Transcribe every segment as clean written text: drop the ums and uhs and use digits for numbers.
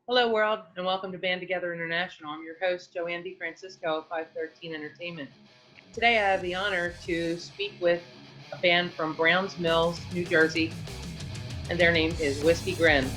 Hello, world, and welcome to Band Together International. I'm your host, Joanne DeFrancisco of 513 Entertainment. Today, I have the honor to speak with a band from Browns Mills, New Jersey, and their name is Whiskey Grin.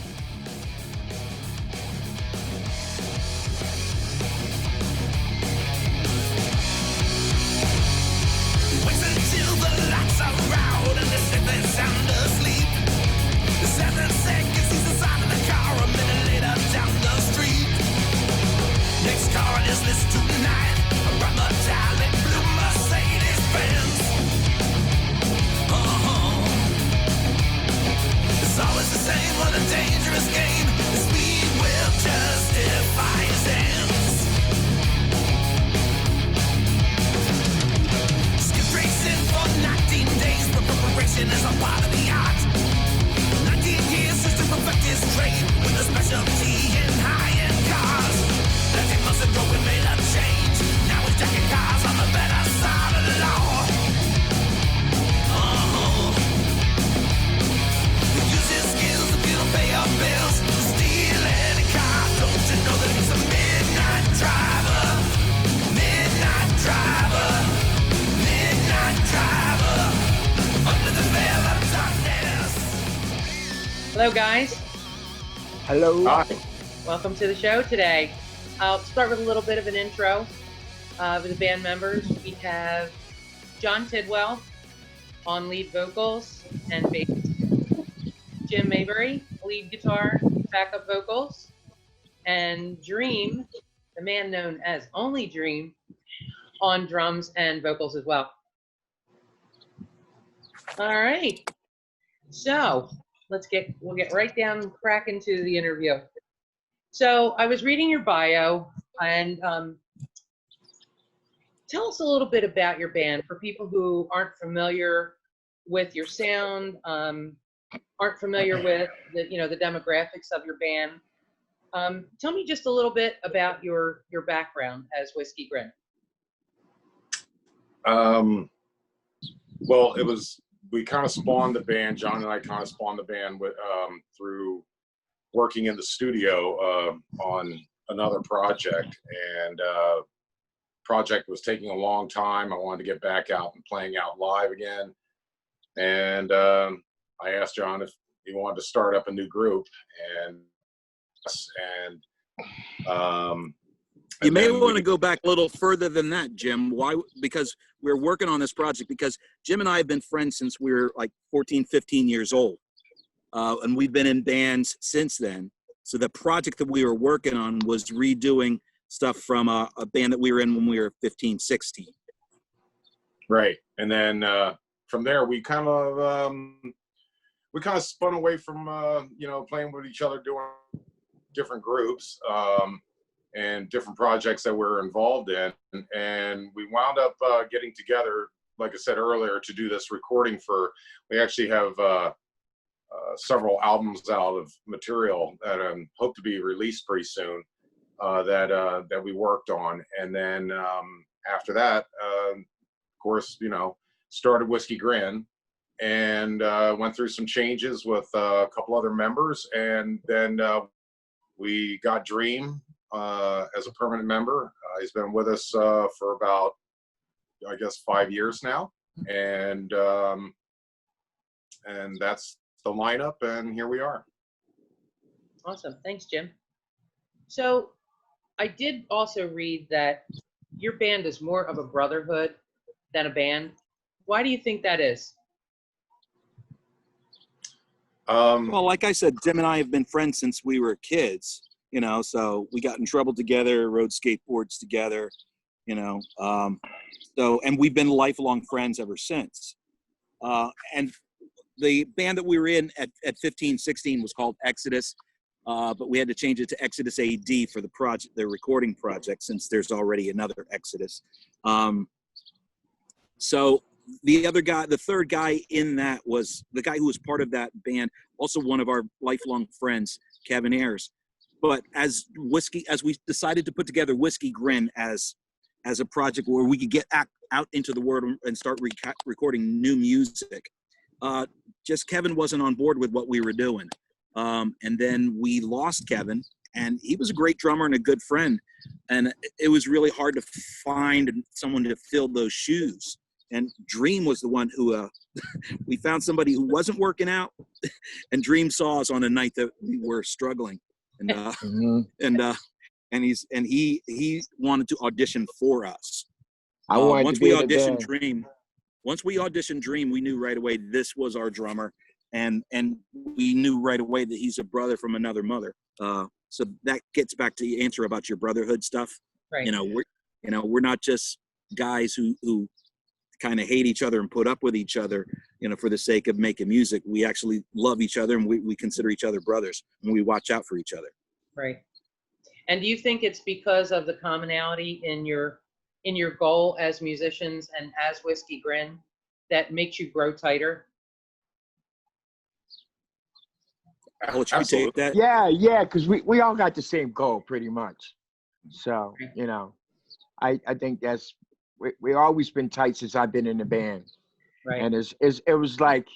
Is a part of the art. 19 years just to perfect his trade with a specialty in high-end cars. 13 months ago we made a change. Now we're jacking cars on the better side of the law. We use his skills if you don't pay your bills. Steal any car, don't you know that he's a midnight driver? Midnight driver. Midnight driver. Hello, guys. Hello. Hi. Welcome to the show today. I'll start with a little bit of an intro with the band members. We have John Tidwell on lead vocals and bass, Jim Maybury, lead guitar, backup vocals, and Dream, the man known as Only Dream, on drums and vocals as well. All right, so we'll get right down and crack into the interview. So I was reading your bio, and tell us a little bit about your band for people who aren't familiar with your sound, aren't familiar with the demographics of your band. Tell me just a little bit about your background as Whiskey Grin. Well, we kind of spawned the band. John and I kind of spawned the band through working in the studio on another project, and project was taking a long time. I wanted to get back out and playing out live again, and I asked John if he wanted to start up a new group, and you may want to go back a little further than that, Jim. Why? Because we're working on this project because Jim and I have been friends since we were like 14, 15 years old. And we've been in bands since then. So the project that we were working on was redoing stuff from a band that we were in when we were 15, 16. Right. And then from there, we kind of spun away from, playing with each other, doing different groups. And different projects that we're involved in, and we wound up getting together, like I said earlier, to do this recording we actually have several albums out of material that hope to be released pretty soon that we worked on. And then after that, of course, started Whiskey Grin, and went through some changes with a couple other members, and then we got Dream as a permanent member. He's been with us for about, I guess, 5 years now, and that's the lineup, and here we are. Awesome. Thanks, Jim. So I did also read that your band is more of a brotherhood than a band. Why do you think that is? Well, like I said, Jim and I have been friends since we were kids. So we got in trouble together, rode skateboards together, and we've been lifelong friends ever since. And the band that we were in at 15, 16 was called Exodus, but we had to change it to Exodus AD for the recording project, since there's already another Exodus. So the third guy in that was the guy who was part of that band, also one of our lifelong friends, Kevin Ayers. But as we decided to put together Whiskey Grin as a project where we could get out into the world and start recording new music, just Kevin wasn't on board with what we were doing. And then we lost Kevin, and he was a great drummer and a good friend. And it was really hard to find someone to fill those shoes. And Dream was the one who we found somebody who wasn't working out, and Dream saw us on a night that we were struggling, and he wanted to audition for us. I wanted once to be we in the auditioned band. Dream, once we auditioned Dream, we knew right away this was our drummer, and we knew right away that he's a brother from another mother. So that gets back to the answer about your brotherhood stuff. Right. We're not just guys who kind of hate each other and put up with each other, for the sake of making music. We actually love each other, and we consider each other brothers, and we watch out for each other. Right. And do you think it's because of the commonality in your goal as musicians and as Whiskey Grin that makes you grow tighter? I'll let you take that. Yeah, because we all got the same goal pretty much. So, I think that's, we always been tight since I've been in the band. Right. And it was like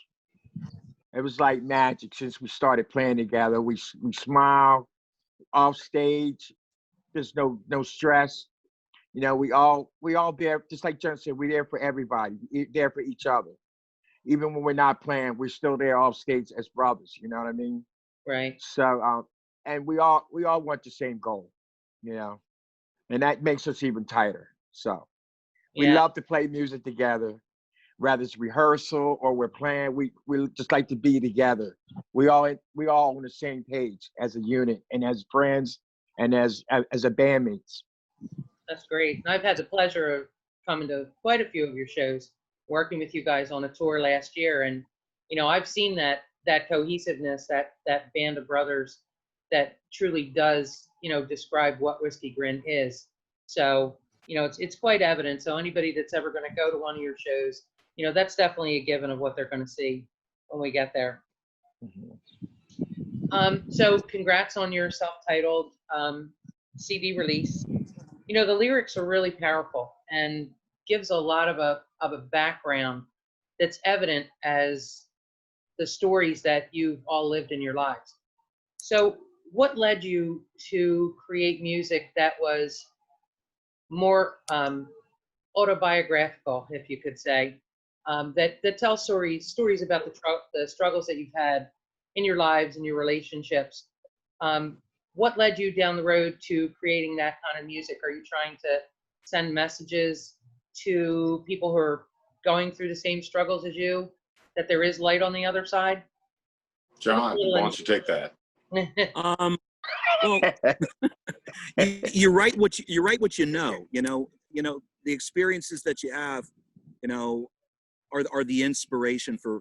magic since we started playing together. We smile off stage. There's no stress. We all there, just like John said, we're there for everybody, there for each other. Even when we're not playing, we're still there off stage as brothers. You know what I mean? Right. So, and we all want the same goal, and that makes us even tighter. So we love to play music together, whether it's rehearsal or we're playing. We just like to be together. We all on the same page as a unit and as friends and as a bandmates. That's great. And I've had the pleasure of coming to quite a few of your shows, working with you guys on a tour last year, and I've seen that cohesiveness, that band of brothers that truly does describe what Whiskey Grin is. So it's quite evident. So anybody that's ever going to go to one of your shows, that's definitely a given of what they're going to see when we get there. So congrats on your self-titled CD release. The lyrics are really powerful and gives a lot of a background that's evident as the stories that you've all lived in your lives. So what led you to create music that was more autobiographical, if you could say, that tells stories about the struggles that you've had in your lives and your relationships? What led you down the road to creating that kind of music? Are you trying to send messages to people who are going through the same struggles as you, that there is light on the other side? John, why don't you take that? Well, you're right. You're right. What the experiences that you have, are the inspiration for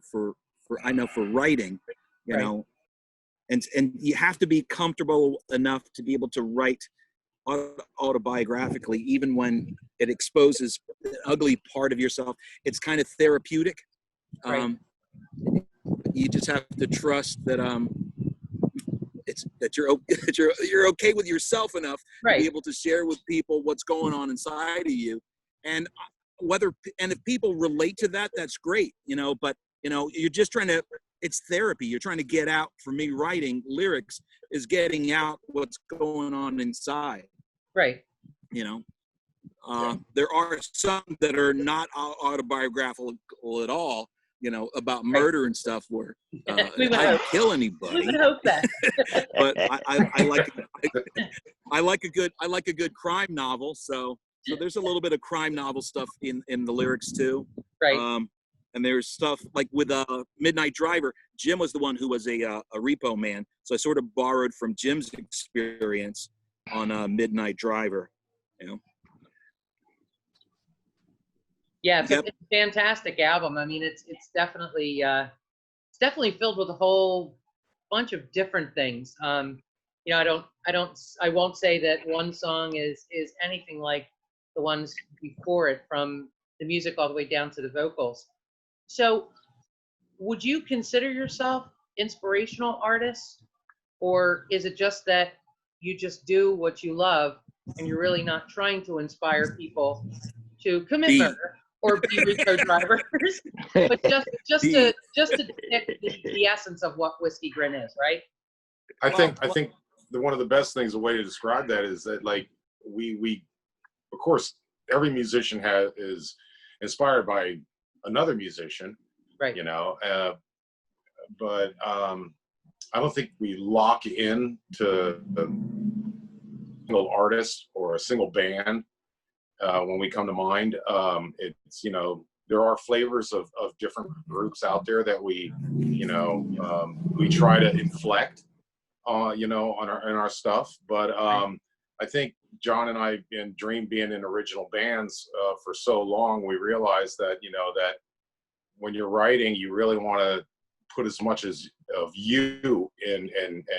writing, Right. and you have to be comfortable enough to be able to write autobiographically, even when it exposes an ugly part of yourself. It's kind of therapeutic. Right. You just have to trust that you're okay with yourself enough to be able to share with people what's going on inside of you, and if people relate to that, that's great, but you're just trying to, it's therapy. You're trying to get out. For me, writing lyrics is getting out what's going on inside. Right. There are some that are not autobiographical at all, about murder and stuff, where I didn't kill anybody. We would hope that. But I like a good crime novel. So there's a little bit of crime novel stuff in the lyrics too. Right. And there's stuff like with Midnight Driver. Jim was the one who was a repo man, so I sort of borrowed from Jim's experience on Midnight Driver. Yeah, it's a fantastic album. I mean, it's definitely filled with a whole bunch of different things. I won't say that one song is anything like the ones before it, from the music all the way down to the vocals. So, would you consider yourself inspirational artists, or is it just that you just do what you love and you're really not trying to inspire people to commit murder or be repo drivers, but just to depict the essence of what Whiskey Grin is, right? I think one of the best things, a way to describe that is that like we of course every musician is inspired by another musician, Right. you know, but I don't think we lock in to a single artist or a single band when we come to mind. It's, you know, there are flavors of different groups out there that we, you know, we try to inflect, you know, in our stuff. But I think John and I, in Dream, being in original bands for so long, we realized that, you know, that when you're writing, you really want to put as much as of you and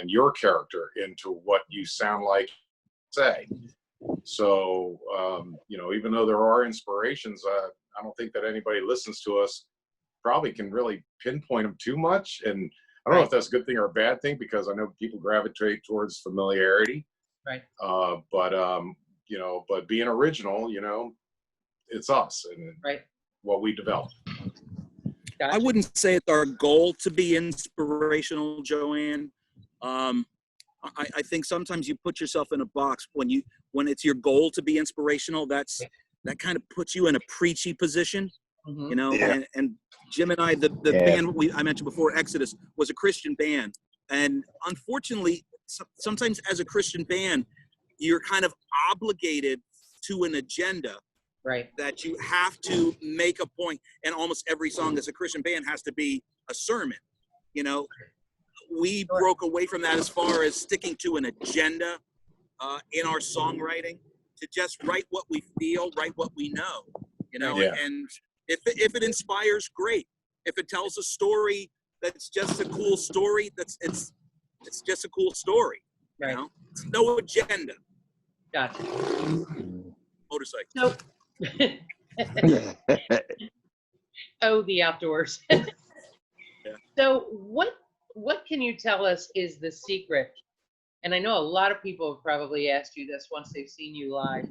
your character into what you sound like, say. So, you know, even though there are inspirations, I don't think that anybody listens to us probably can really pinpoint them too much. And I don't know if that's a good thing or a bad thing, because I know people gravitate towards familiarity. Right. But you know, but being original, you know, it's us and what we developed. Gotcha. I wouldn't say it's our goal to be inspirational, Joanne. I think sometimes you put yourself in a box when it's your goal to be inspirational. That kind of puts you in a preachy position, you know. And Jim and I, the band I mentioned before, Exodus, was a Christian band, and unfortunately, sometimes as a Christian band, you're kind of obligated to an agenda. Right. That you have to make a point, and almost every song as a Christian band has to be a sermon. You know, we broke away from that as far as sticking to an agenda in our songwriting, to just write what we feel, write what we know. You know, and if it inspires, great. If it tells a story that's just a cool story, it's just a cool story. Right. You know, it's no agenda. Gotcha. Motorcycle. Nope. Oh, the outdoors. So what can you tell us is the secret? And I know a lot of people have probably asked you this once they've seen you live.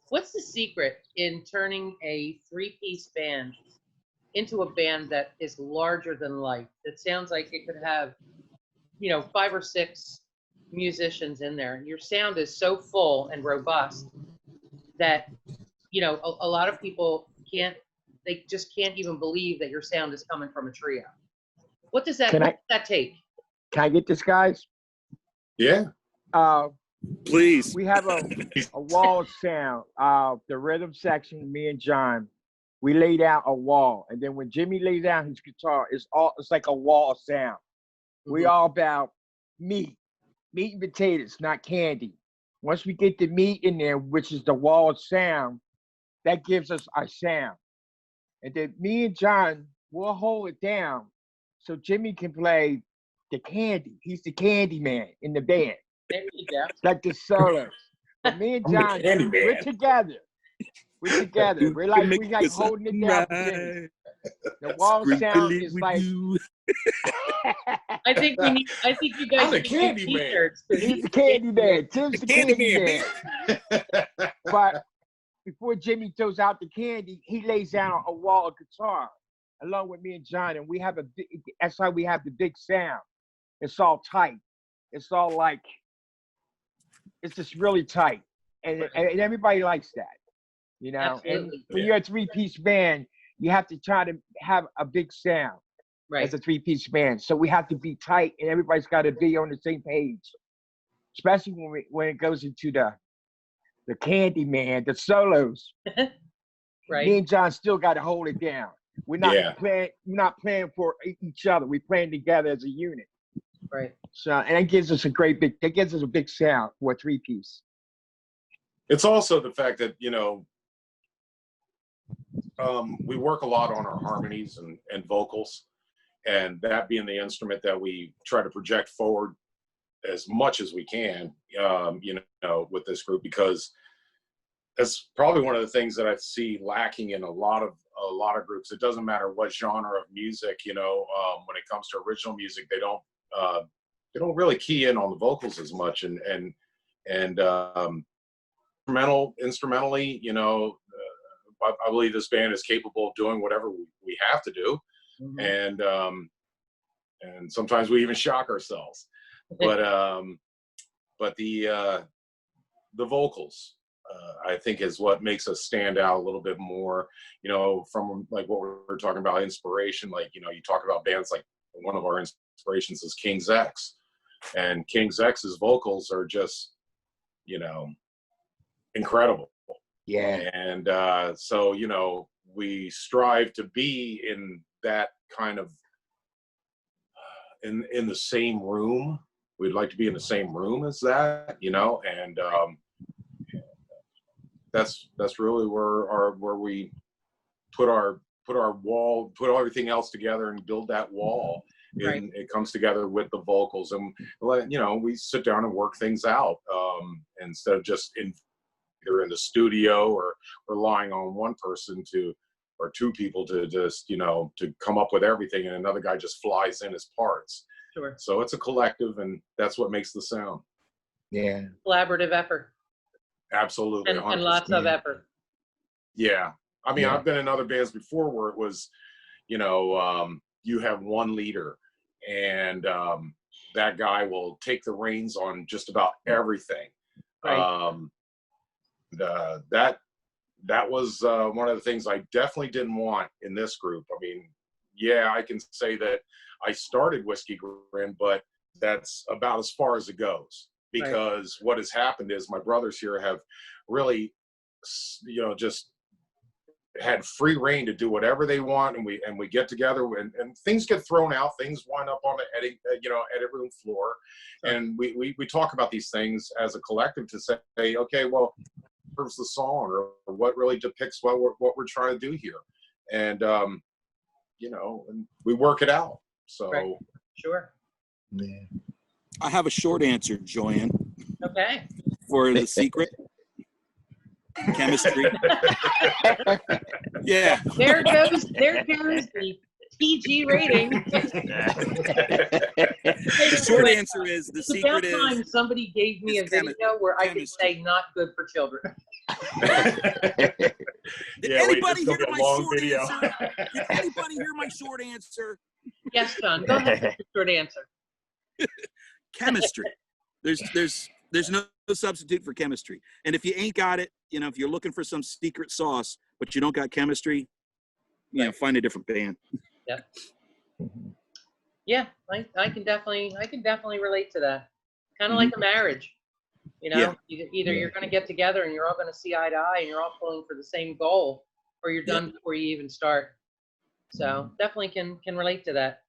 What's the secret in turning a three-piece band into a band that is larger than life? That sounds like it could have, you know, 5 or 6 musicians in there. Your sound is so full and robust that, you know, a lot of people they just can't even believe that your sound is coming from a trio. What does that take? Can I get this, guys? Yeah. Please. We have a wall of sound. The rhythm section, me and John, we laid out a wall. And then when Jimmy laid down his guitar, it's like a wall of sound. We all about meat and potatoes, not candy. Once we get the meat in there, which is the wall of sound, that gives us our sound. And then me and John will hold it down so Jimmy can play the candy. He's the candy man in the band. There you go. Like the solos. But me and John, we're together. We're together. We're like holding it down for Jimmy. The wall sound is like. I think you guys. I'm the candy man. He's the candy man. Tim's the candy man. But before Jimmy throws out the candy, he lays down a wall of guitar along with me and John, and we have that's how we have the big sound. It's all tight. It's all like, it's just really tight, and everybody likes that, you know. Absolutely. And when you're a three-piece band, you have to try to have a big sound as a three-piece band. So we have to be tight, and everybody's got to be on the same page, especially when it goes into the candy man, the solos. Right. Me and John still got to hold it down. We're not playing. We're not playing for each other. We're playing together as a unit. Right. So, and that gives us a big sound for a three-piece. It's also the fact that, you know, we work a lot on our harmonies and vocals, and that being the instrument that we try to project forward as much as we can, you know, with this group, because that's probably one of the things that I see lacking in a lot of groups. It doesn't matter what genre of music, you know, when it comes to original music, they don't really key in on the vocals as much, and instrumentally, you know, I believe this band is capable of doing whatever we have to do, and sometimes we even shock ourselves. But but the vocals, I think, is what makes us stand out a little bit more, you know, from like what we're talking about, inspiration. Like, you know, you talk about bands, like one of our inspirations is King's X, and King's X's vocals are just, you know, incredible. Yeah. And so, you know, we strive to be in that kind of, in the same room. We'd like to be in the same room as that, you know, and that's really where we put our wall, put everything else together and build that wall. Right. And it comes together with the vocals, and you know, we sit down and work things out, instead of just either in the studio or relying on one person or two people to just, you know, to come up with everything, and another guy just flies in his parts. Sure. So it's a collective, and that's what makes the sound. Yeah. Collaborative effort. Absolutely. And lots of effort. Yeah. I mean, Yeah. I've been in other bands before where it was, you know, you have one leader, and that guy will take the reins on just about everything. Right. That was one of the things I definitely didn't want in this group. I mean, yeah, I can say that I started Whiskey Grin, but that's about as far as it goes, because what has happened is my brothers here have really, you know, just had free reign to do whatever they want, and we get together, and things get thrown out, things wind up on the edit room floor, and we talk about these things as a collective to say, okay, well, here's the song, or what really depicts what we're trying to do here, and you know, and we work it out. So Sure. Yeah. I have a short answer, Joanne, Okay. for the secret. Chemistry. Yeah. There goes the PG rating. The short answer is the secret It's about time is somebody gave me a video where I could say not good for children. Did Yeah, anybody wait, hear this is gonna be my a long short video. answer? Did anybody hear my short answer? Yes, John. Go ahead with your short answer. Chemistry. There's no substitute for chemistry. And if you ain't got it, you know, if you're looking for some secret sauce, but you don't got chemistry, you know, find a different band. Yep. Yeah, I can definitely relate to that. Kind of like a marriage, you know. Yeah. Either you're going to get together and you're all going to see eye to eye and you're all pulling for the same goal, or you're done before you even start. So definitely can relate to that.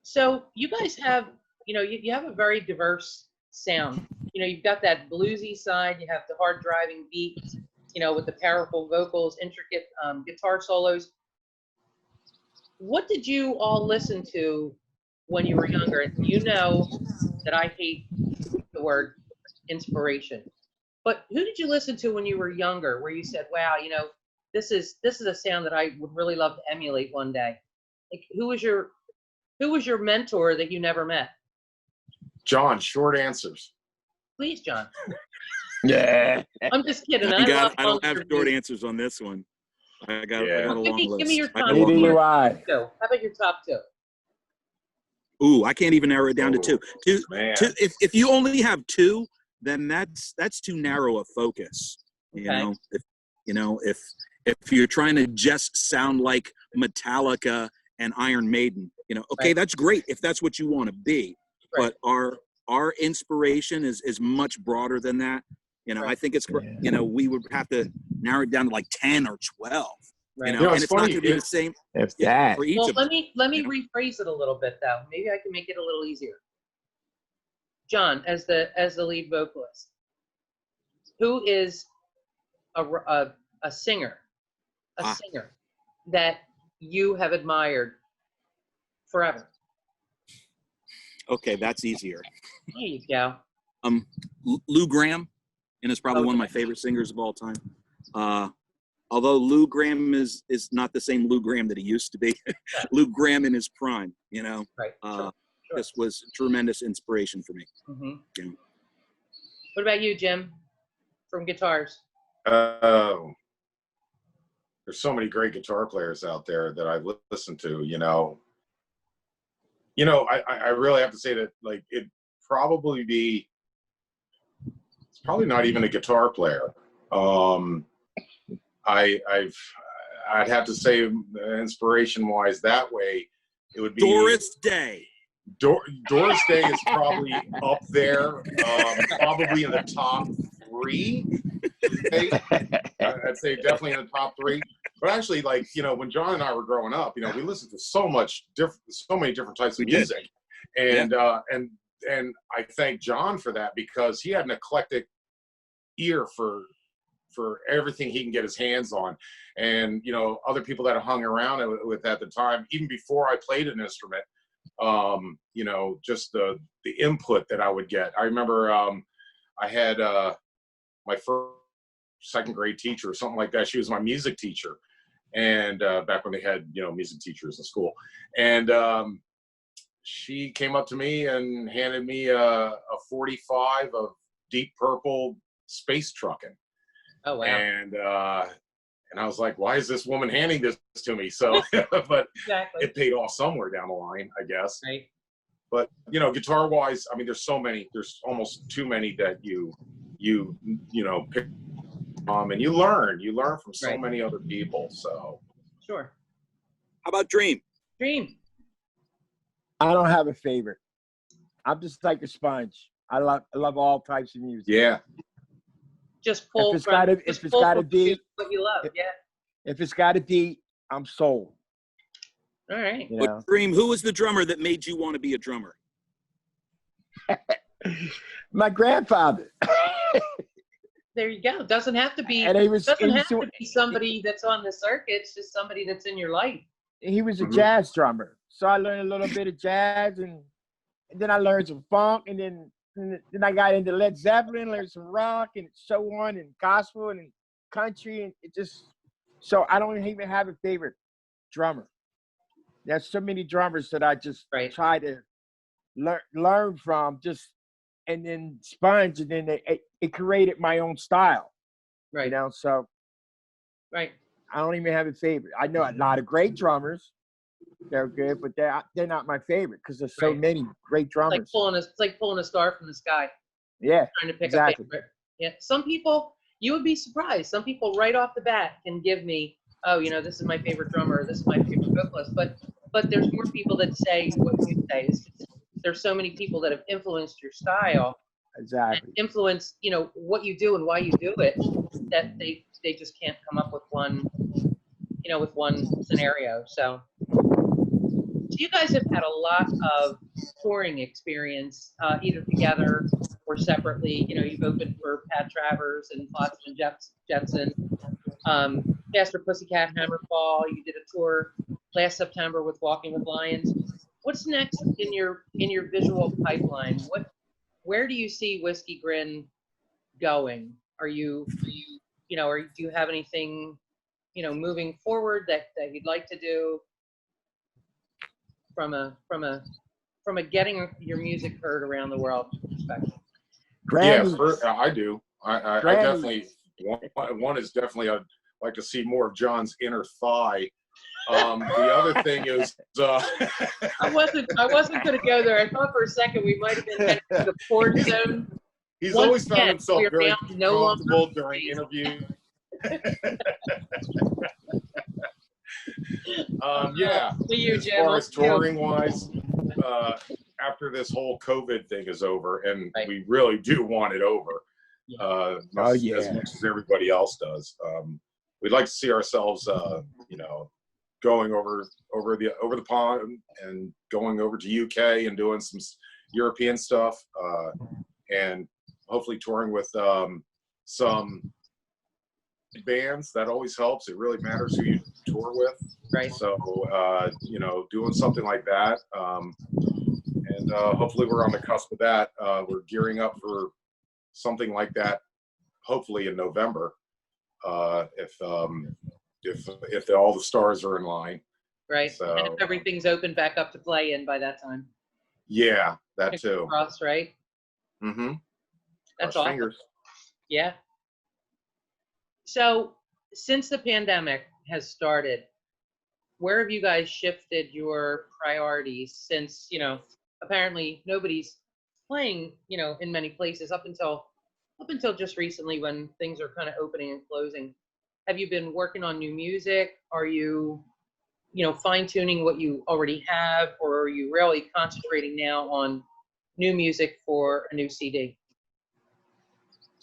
So you guys have, you know, you have a very diverse sound. You know, you've got that bluesy side, you have the hard driving beat, you know, with the powerful vocals, intricate guitar solos. What did you all listen to when you were younger? And you know that I hate the word inspiration, but who did you listen to when you were younger where you said, wow, you know, this is a sound that I would really love to emulate one day? Like, who was your mentor that you never met? John, short answers. Please, John. Yeah. I'm just kidding. I love don't have long short reviews. answers on this one. I got Yeah. a long list. Give me your I got top a long Neither list. do I. two. How about your top two? Ooh, I can't even narrow it down to two. Man. Two. If you only have two, then that's too narrow a focus. Okay. You know, if you're trying to just sound like Metallica and Iron Maiden, you know, okay, that's great if that's what you want to be. Right. But our inspiration is much broader than that. You know, I think it's, you know, we would have to narrow it down to like 10 or 12. Right. You know, and it's it's not funny, going to be the same If that. for each Well, of let them. me rephrase it a little bit though. Maybe I can make it a little easier. John, as the lead vocalist, who is a singer, singer that you have admired forever? Okay, that's easier. There you go. Lou Gramm, and is probably one of my favorite singers of all time. Although Lou Gramm is not the same Lou Gramm that he used to be. Lou Gramm in his prime, you know. Right. Sure. This was tremendous inspiration for me. Mm-hmm. Yeah. What about you, Jim, from guitars? There's so many great guitar players out there that I've listened to, you know. I really have to say that, like, probably be. It's probably not even a guitar player. I'd have to say, inspiration-wise, that way, it would be Doris Day. Doris Day is probably up there, probably in the top 3. I'd say definitely in the top 3. But actually, like, you know, when John and I were growing up, you know, we listened to so many different types of music, and I thank John for that, because he had an eclectic ear for everything he can get his hands on. And, you know, other people that I hung around with at the time, even before I played an instrument, you know, just the input that I would get. I remember I had my first second grade teacher or something like that. She was my music teacher, and back when they had, you know, music teachers in school. And she came up to me and handed me a 45 of Deep Purple Space Trucking. Oh, wow. And I was like, why is this woman handing this to me? So, but Exactly. it paid off somewhere down the line, I guess. Right. But, you know, guitar wise, I mean, there's almost too many that you know, pick and you learn from so Right. many other people. So Sure. How about Dream? Dream. I don't have a favorite. I'm just like a sponge. I love all types of music. yeah. Just pull If it's from, got a- just if it's pull got a from beat- what you love. Yeah. If it's got a beat, I'm sold. All right. You But know, Dream, who was the drummer that made you want to be a drummer? my grandfather, There you go. Doesn't have to be. and he was Doesn't have to be somebody that's on the circuit. It's just somebody that's in your life. he was a Mhm. jazz drummer. So I learned a little bit of jazz, and then I learned some funk, and then I got into Led Zeppelin, learned some rock and so on, and gospel and country, and it just, so I don't even have a favorite drummer. There's so many drummers that I just Right. try to learn from, just, and then sponge, and then it created my own style, Right. you know. So Right. I don't even have a favorite. I know a lot of great drummers. They're good, but they're not my favorite, because there's so Right. many great It's like drummers. pulling a star from the sky, Yeah, trying to pick exactly. a favorite. Yeah. Some people, you would be surprised. Some people right off the bat can give me, oh, you know, this is my favorite drummer, this is my favorite vocalist. But there's more people that say what you say. There's so many people that have influenced your style and Exactly. influenced, you know, what you do and why you do it, that they just can't come up with one, you know, with one scenario. So you guys have had a lot of touring experience, either together or separately. You know, you've opened for Pat Travers and Flotsam and Jetsam, Faster Pussycat, Hammerfall. You did a tour last September with Walking with Lions. What's next in your visual pipeline? Where do you see Whiskey Grin going? Are you know, or do you have anything, you know, moving forward that you'd like to do from a getting your music heard around the world perspective? Yeah, Grammys. I do. I Grammys. definitely, one is definitely, I'd like to see more of John's inner thigh. The other thing is, I wasn't going to go there. I thought for a second we might have been headed to the port zone. he's Once always found again, himself we are very now no longer comfortable during interviews. Yeah, To you, as Jim. far as To you. touring wise, after this whole COVID thing is over, and Right. we really do want it over, as yeah. much as everybody else does. We'd like to see ourselves, you know, going over the pond and going over to UK and doing some European stuff, and hopefully touring with some bands. That always helps. It really matters who you tour with. Right. So, you know, doing something like that. And hopefully we're on the cusp of that. We're gearing up for something like that, hopefully in November, if all the stars are in line. Right. So, and if everything's open back up to play in by that time. yeah, that Fingers too. crossed, right? Mm-hmm. That's Cross awesome. fingers. Yeah. So since the pandemic has started, where have you guys shifted your priorities, since, you know, apparently nobody's playing, in many places up until just recently when things are kind of opening and closing. Have you been working on new music? Are you, fine tuning what you already have, or are you really concentrating now on new music for a new CD?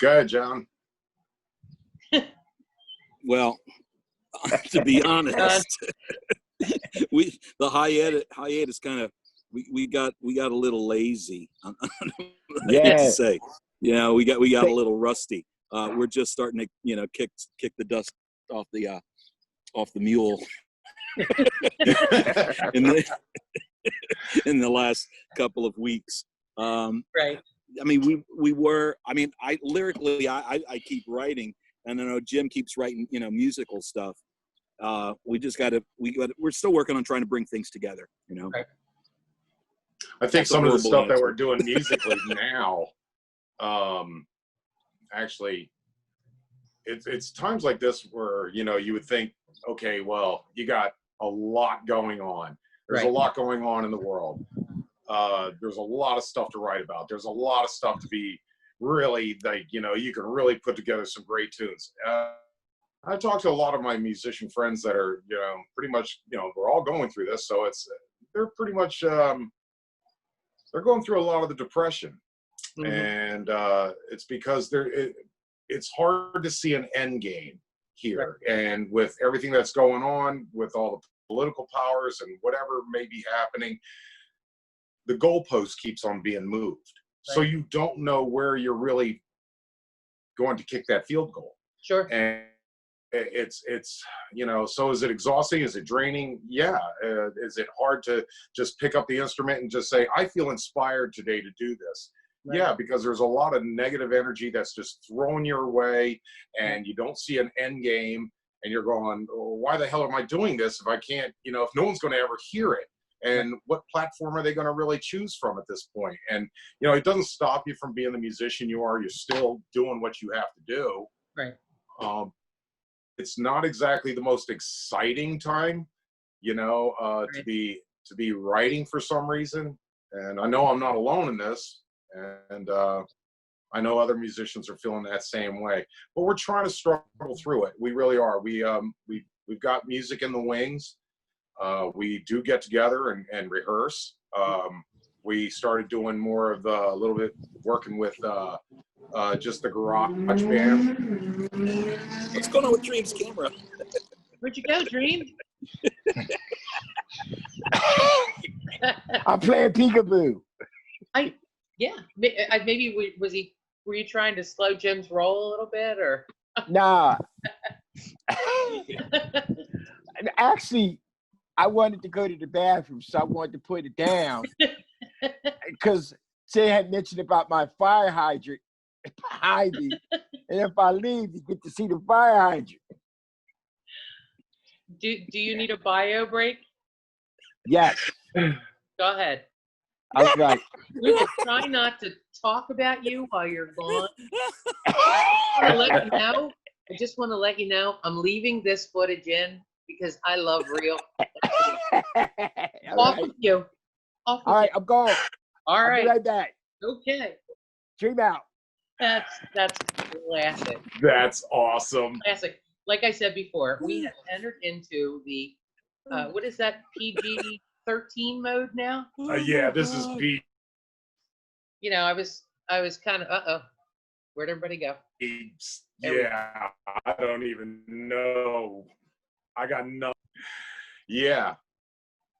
Go ahead, John. Well, to be honest, the hiatus kind of we got a little lazy. I hate to say, we got a little rusty. We're just starting to kick the dust off the mule in the last couple of weeks. Right. I mean, I lyrically I keep writing, and I know Jim keeps writing musical stuff. We're still working on trying to bring things together. Right. I think some of the stuff that we're doing musically now, actually, it's times like this where you would think, okay, well, you got a lot going on. There's a lot going on in the world. There's a lot of stuff to write about. There's a lot of stuff to be really you can really put together some great tunes. I talked to a lot of my musician friends that are, pretty much, we're all going through this. So they're pretty much, they're going through a lot of the depression. Mm-hmm. And it's because it's hard to see an end game here. Right. And with everything that's going on, with all the political powers and whatever may be happening, the goalpost keeps on being moved. Right. So you don't know where you're really going to kick that field goal. Sure. And it's so is it exhausting? Is it draining? Yeah. Is it hard to just pick up the instrument and just say, I feel inspired today to do this? Right. Yeah, because there's a lot of negative energy that's just thrown your way, and you don't see an end game, and you're going, oh, why the hell am I doing this if I can't, if no one's going to ever hear it? And what platform are they going to really choose from at this point? And, it doesn't stop you from being the musician you are. You're still doing what you have to do. Right. It's not exactly the most exciting time, right. to be writing for some reason. And I know I'm not alone in this. And I know other musicians are feeling that same way. But we're trying to struggle through it. We really are. We've got music in the wings. We do get together and rehearse. We started doing more of a little bit working with just the garage band. What's going on with Dream's camera? Where'd you go, Dream? I'm playing peekaboo. Maybe were you trying to slow Jim's roll a little bit, or? Nah. Actually, I wanted to go to the bathroom, so I wanted to put it down because Jay had mentioned about my fire hydrant behind me, and if I leave, you get to see the fire hydrant. Do you need a bio break? Yes. Go ahead. I was like, we will try not to talk about you while you're gone. I just want to let you know I'm leaving this footage in because I love real. Off with you. All right, I'm going. All right. I'll be right back. Okay. Dream out. That's classic. That's awesome. Classic. Like I said before, we have entered into the what is that, PG-13 mode now? Yeah, this is B. I was kind of where'd everybody go? Yeah, I don't even know. I got nothing. Yeah.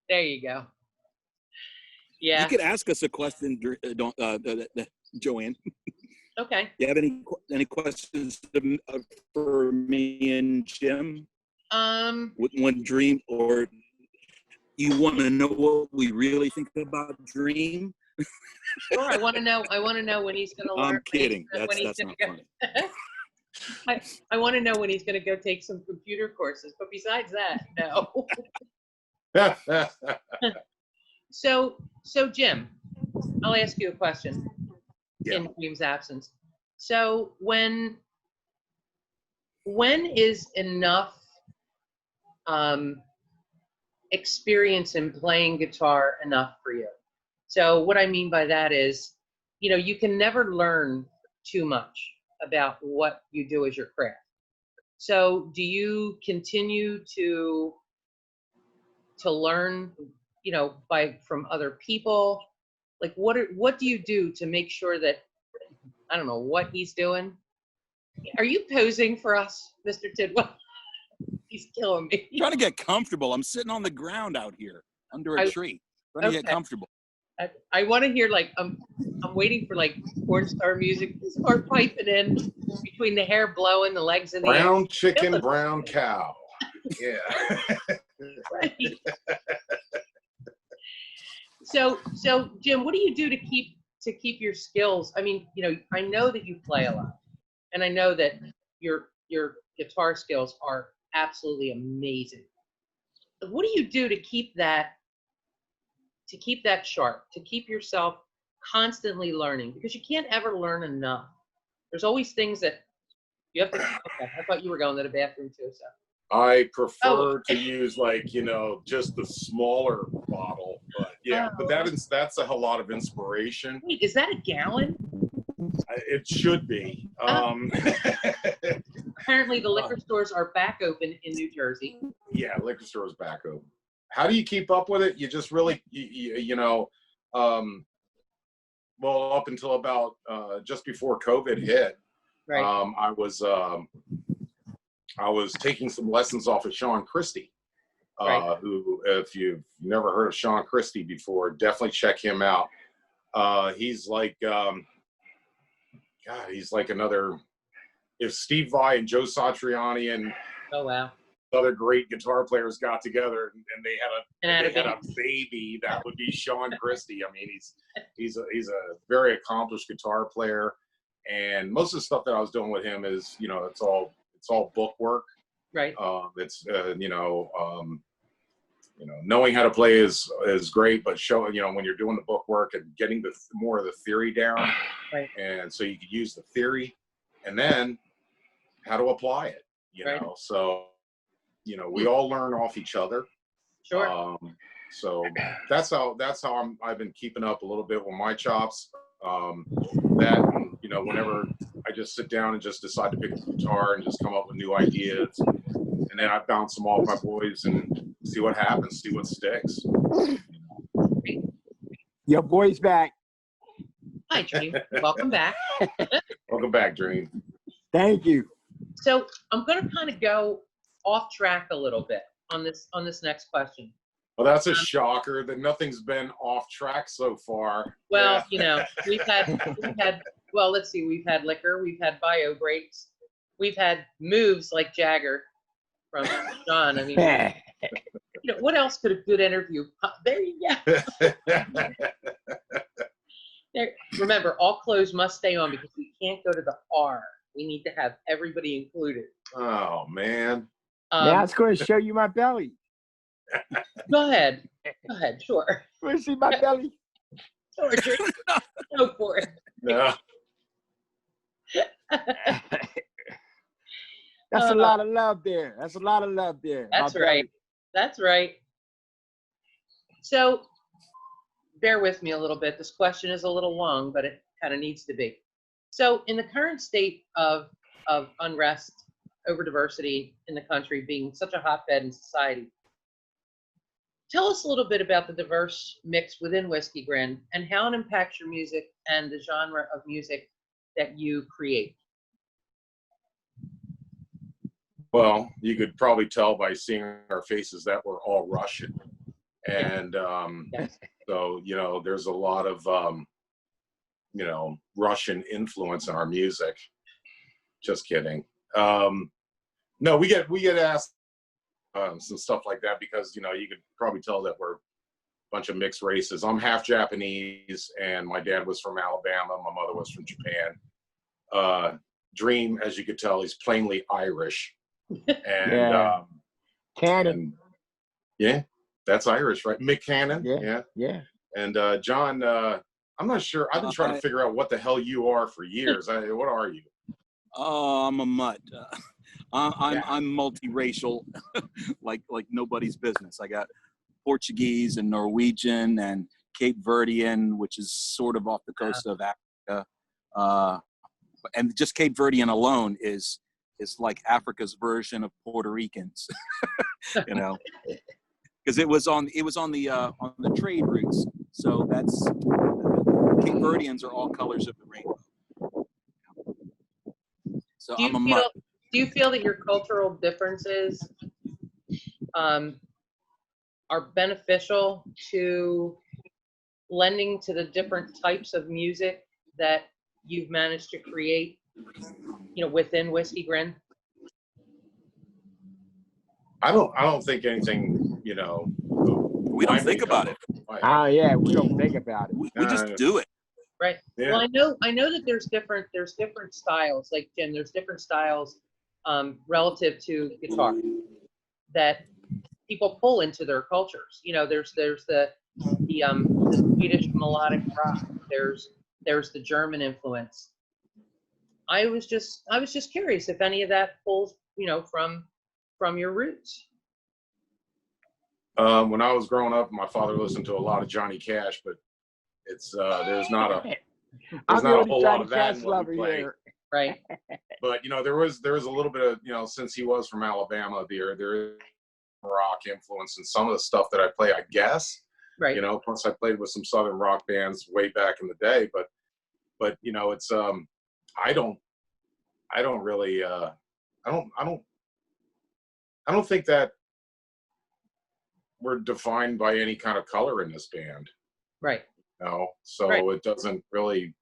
There you go. Yeah. You could ask us a question, Joanne. Okay. You have any questions for me and Jim? When Dream, or you want to know what we really think about Dream? Sure. I want to know when he's going to learn. I'm kidding. That's not funny. I want to know when he's going to go take some computer courses. But besides that, no. So Jim, I'll ask you a question. Yeah. In Dream's absence. So when is enough experience in playing guitar enough for you? So what I mean by that is, you can never learn too much about what you do as your craft. So do you continue to learn, from other people? Like what do you do to make sure that, I don't know what he's doing? Are you posing for us, Mr. Tidwell? He's killing me. Trying to get comfortable. I'm sitting on the ground out here under a tree. Trying to get comfortable. I want to hear, like, I'm waiting for, like, porn star music to start piping in between the hair blowing, the legs in the air. Brown chicken, brown cow. Yeah. Right. So Jim, what do you do to keep your skills? I mean, I know that you play a lot, and I know that your guitar skills are absolutely amazing. But what do you do to keep that sharp, to keep yourself constantly learning? Because you can't ever learn enough. There's always things that you have to. Okay, I thought you were going to the bathroom too. So I prefer to use, like, just the smaller bottle, but yeah, but that's a whole lot of inspiration. Wait, is that a gallon? It should be. Apparently the liquor stores are back open in New Jersey. Yeah, liquor stores back open. How do you keep up with it? You just really, well, up until about just before COVID hit, right. I was taking some lessons off of Sean Christie, right. who, if you've never heard of Sean Christie before, definitely check him out. He's like, he's like another, if Steve Vai and Joe Satriani and oh wow, other great guitar players got together and they had a baby, that would be Sean Christie. I mean, he's a very accomplished guitar player, and most of the stuff that I was doing with him is, it's all book work. Right. It's knowing how to play is great, but when you're doing the book work and getting more of the theory down, right. And so you could use the theory and then how to apply it, right. So we all learn off each other. Sure. So that's how I've been keeping up a little bit with my chops. That, whenever I just sit down and just decide to pick up the guitar and just come up with new ideas, and then I bounce them off my boys and see what happens, see what sticks. Your boy's back. Hi, Dream. Welcome back. Welcome back, Dream. Thank you. So I'm going to kind of go off track a little bit on this next question. Well, that's a shocker that nothing's been off track so far. Well, Yeah. we've had, well, let's see, we've had liquor, we've had bio breaks, we've had moves like Jagger from John. I mean, what else could a good interview? There you go. Remember, all clothes must stay on because we can't go to the R. We need to have everybody included. Oh, man. Now it's going to show you my belly. Go ahead, sure. Want to see my belly? Sure, Drew. Go for it. No. That's a lot of love there. That's a lot of love there. That's my right. belly. That's right. So, bear with me a little bit. This question is a little long, but it kind of needs to be. So, in the current state of unrest over diversity in the country being such a hotbed in society, tell us a little bit about the diverse mix within Whiskey Grin and how it impacts your music and the genre of music that you create. Well, you could probably tell by seeing our faces that we're all Russian. And Yes. so, there's a lot of, Russian influence in our music. Just kidding. No, we get asked some stuff like that because, you could probably tell that we're a bunch of mixed races. I'm half Japanese, and my dad was from Alabama. My mother was from Japan. Dream, as you could tell, he's plainly Irish. And Yeah. Cannon. yeah, that's Irish, right? Mick Cannon. Yeah. And John, I'm not sure. I've been trying to figure out what the hell you are for years. What are you? Oh, I'm a mutt. I'm multiracial, like nobody's business. I got Portuguese and Norwegian and Cape Verdean, which is sort of off the coast of Africa. And just Cape Verdean alone is like Africa's version of Puerto Ricans, you know, because it was on the trade routes. So that's Cape Verdeans are all colors of the rainbow. So Do you feel that your cultural differences are beneficial to lending to the different types of music that you've managed to create, within Whiskey Grin? I don't think anything, we don't think about it. Yeah, we don't think about it. We just do it. Right. Yeah. Well, I know that there's different styles, like Jim, there's different styles relative to guitar that people pull into their cultures. There's the Swedish melodic rock. There's the German influence. I was just curious if any of that pulls, from your roots. When I was growing up, my father listened to a lot of Johnny Cash, but it's there's not a whole lot of that in what we play. Right. But there was a little bit of since he was from Alabama, there is rock influence in some of the stuff that I play, I guess. Right. Plus I played with some Southern rock bands way back in the day, but it's I don't really I don't think that we're defined by any kind of color in this band. Right. So right. It doesn't really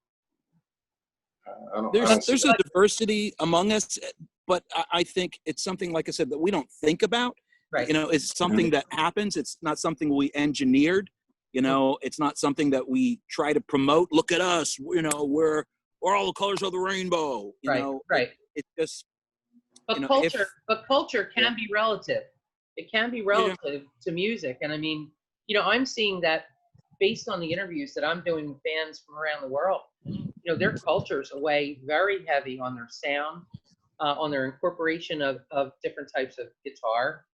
there's a diversity among us, but I think it's something, like I said, that we don't think about. Right. It's something that happens. It's not something we engineered. It's not something that we try to promote. Look at us. We're all the colors of the rainbow. Right. It just. But culture can be relative. It can be relative to music, and I mean, I'm seeing that based on the interviews that I'm doing with bands from around the world. Their cultures weigh very heavy on their sound, on their incorporation of different types of guitar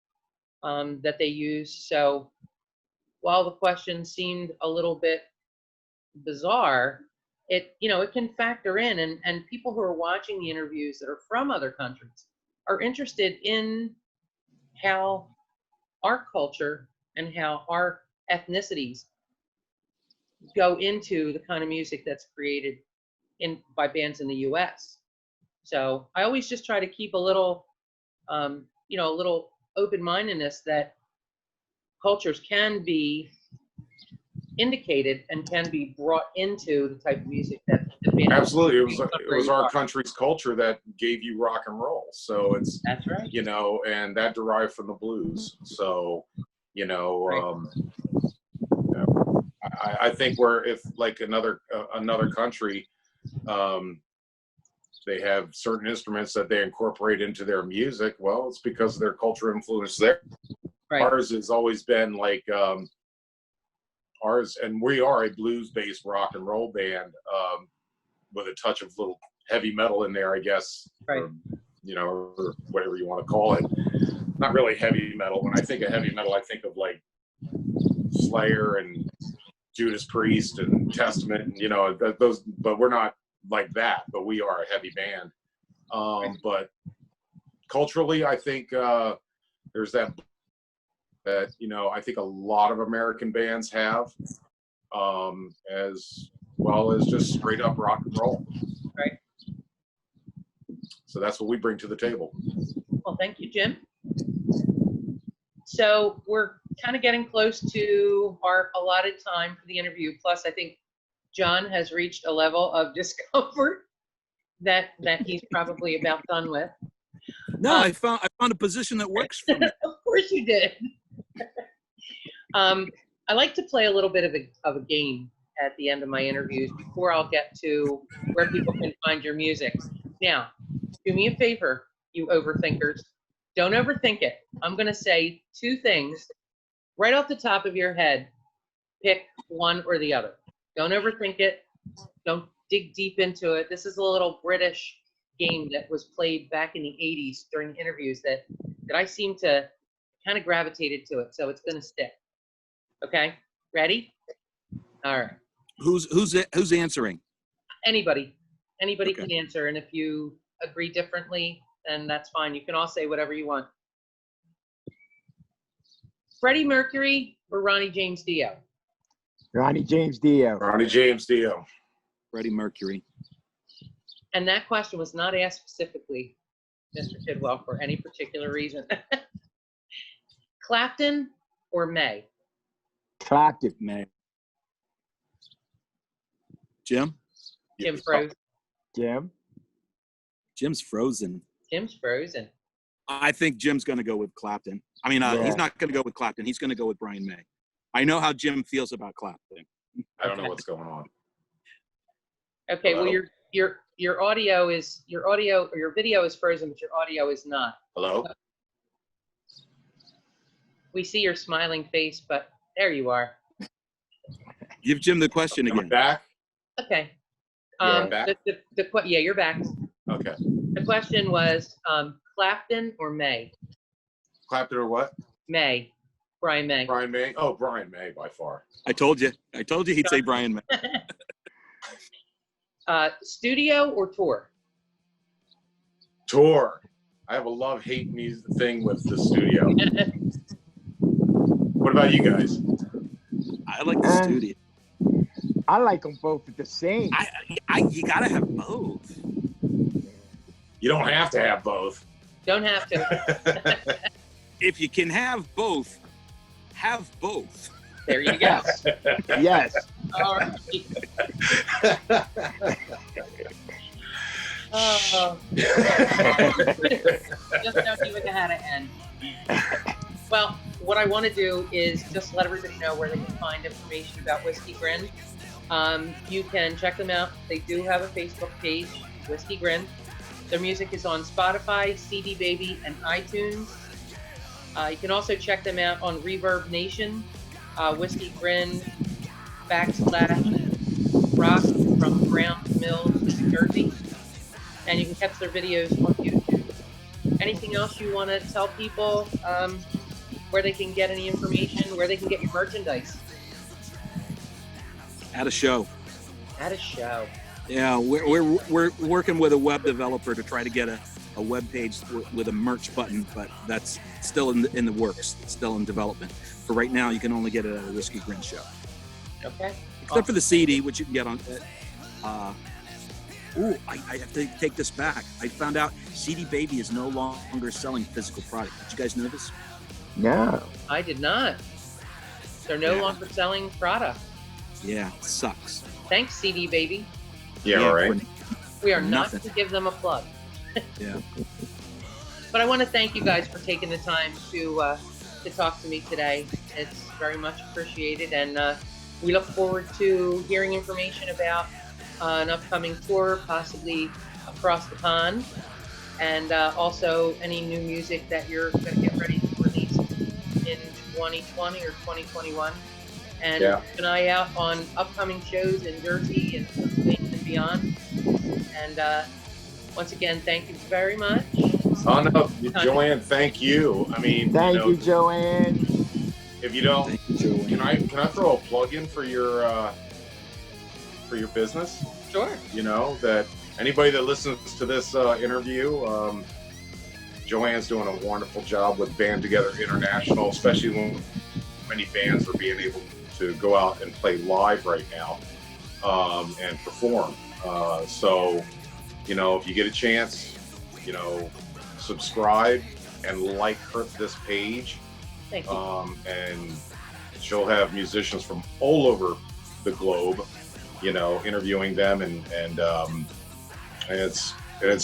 that they use. So while the question seemed a little bit bizarre, it can factor in, and people who are watching the interviews that are from other countries are interested in how our culture and how our ethnicities go into the kind of music that's created by bands in the US. So I always just try to keep a little, a little open-mindedness that cultures can be indicated and can be brought into the type of music that the band. Absolutely. It was our country's culture that gave you rock and roll. So that's right. And that derived from the blues. So, right. I think if like another country, they have certain instruments that they incorporate into their music. Well, it's because of their culture influence there. Right. Ours has always been like and we are a blues-based rock and roll band with a touch of little heavy metal in there, I guess. Right. Or whatever you want to call it. Not really heavy metal. When I think of heavy metal, I think of like Slayer and Judas Priest and Testament, and those. But we're not like that. But we are a heavy band. But culturally, I think there's that I think a lot of American bands have, as well as just straight up rock and roll. Right. So that's what we bring to the table. Well, thank you, Jim. So we're kind of getting close to our allotted time for the interview. Plus, I think John has reached a level of discomfort that he's probably about done with. No, I found a position that works for me. Of course you did. I like to play a little bit of a game at the end of my interviews before I'll get to where people can find your music. Now, do me a favor, you overthinkers. Don't overthink it. I'm going to say two things right off the top of your head. Pick one or the other. Don't overthink it. Don't dig deep into it. This is a little British game that was played back in the 80s during interviews that I seem to kind of gravitated to it. So it's going to stick. Okay? Ready? All right. Who's answering? Anybody Okay. can answer, and if you agree differently, then that's fine. You can all say whatever you want. Freddie Mercury or Ronnie James Dio? Ronnie James Dio. Ronnie James Dio. Freddie Mercury. And that question was not asked specifically, Mr. Tidwell, for any particular reason. Clapton or May? Clapton. May. Jim? Jim froze. Jim. Jim's frozen. Jim's frozen. I think Jim's going to go with Clapton. I mean, Yeah. he's not going to go with Clapton. He's going to go with Brian May. I know how Jim feels about Clapton. I don't know what's going on. Okay, well Hello? your audio is or your video is frozen, but your audio is not. Hello? We see your smiling face, but there you are. Give Jim the question Am I again. back? Okay. Yeah, I'm back. Yeah, you're back. Okay. The question was Clapton or May? Clapton or what? May. Brian May. Brian May? Oh, Brian May by far. I told you he'd say Brian May. Studio or tour? Tour. I have a love-hate music thing with the studio. What about you guys? I like the studio. I like them both at the same. You got to have both. You don't have to have both. Don't have to. If you can have both, have both. There you go. Yes. All right. Oh. Just don't even know how to end. Well, what I want to do is just let everybody know where they can find information about Whiskey Grin. You can check them out. They do have a Facebook page, Whiskey Grin. Their music is on Spotify, CD Baby, and iTunes. You can also check them out on Reverb Nation, Whiskey Grin /rock from Ground Mills, New Jersey. And you can catch their videos on YouTube. Anything else you want to tell people, where they can get any information, where they can get your merchandise? At a show. At a show. Yeah, we're working with a web developer to try to get a web page with a merch button, but that's still in the works. It's still in development. For right now, you can only get it at a Whiskey Grin show. Okay. Except for the CD, which you can get on. I have to take this back. I found out CD Baby is no longer selling physical product. Did you guys know this? No. I did not. They're no Yeah. longer selling product. Yeah, it sucks. Thanks, CD Baby. Yeah, all right. We are not Nothing. going to give them a plug. Yeah. But I want to thank you guys for taking the time to talk to me today. It's very much appreciated, and we look forward to hearing information about an upcoming tour, possibly across the pond, and also any new music that you're going to get ready to release in 2020 or 2021. And keep an eye out on upcoming shows in Jersey and Pennsylvania and beyond. And once again, thank you very much. Oh no, Joanne, thank you. I mean, Thank you, Joanne. If you don't, Thank you, Joanne. can I throw a plug in for your business? Sure. You know, that anybody that listens to this interview, Joanne's doing a wonderful job with Band Together International, especially when many bands are being able to go out and play live right now and perform. So, you know, if you get a chance, you know, subscribe and like this page. Thank you. And she'll have musicians from all over the globe, you know, interviewing them, and it's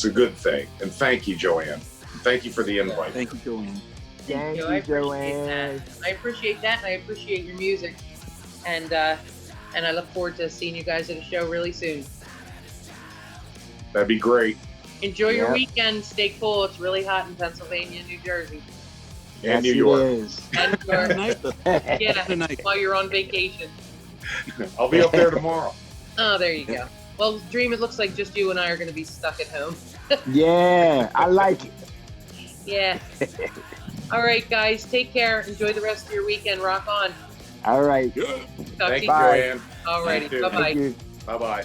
a good thing. And thank you, Joanne. Thank you for the invite. Thank you, Joanne. Thank I you, appreciate Joanne. that. I appreciate that, and I appreciate your music. And I look forward to seeing you guys at a show really soon. That'd be great. Enjoy your Yep. weekend. Stay cool. It's really hot in Pennsylvania and New Jersey. And Yes, New it York. is. And New Good York. night. Yeah, Good night. while you're on vacation. I'll be up there tomorrow. Oh, there you go. Well, Dream, it looks like just you and I are going to be stuck at home. Yeah, I like it. Yeah. All right, guys. Take care. Enjoy the rest of your weekend. Rock on. All right. Talk Thank to you, you. Bye. Joanne. All righty. Thank you. Bye-bye. Thank you. Bye-bye.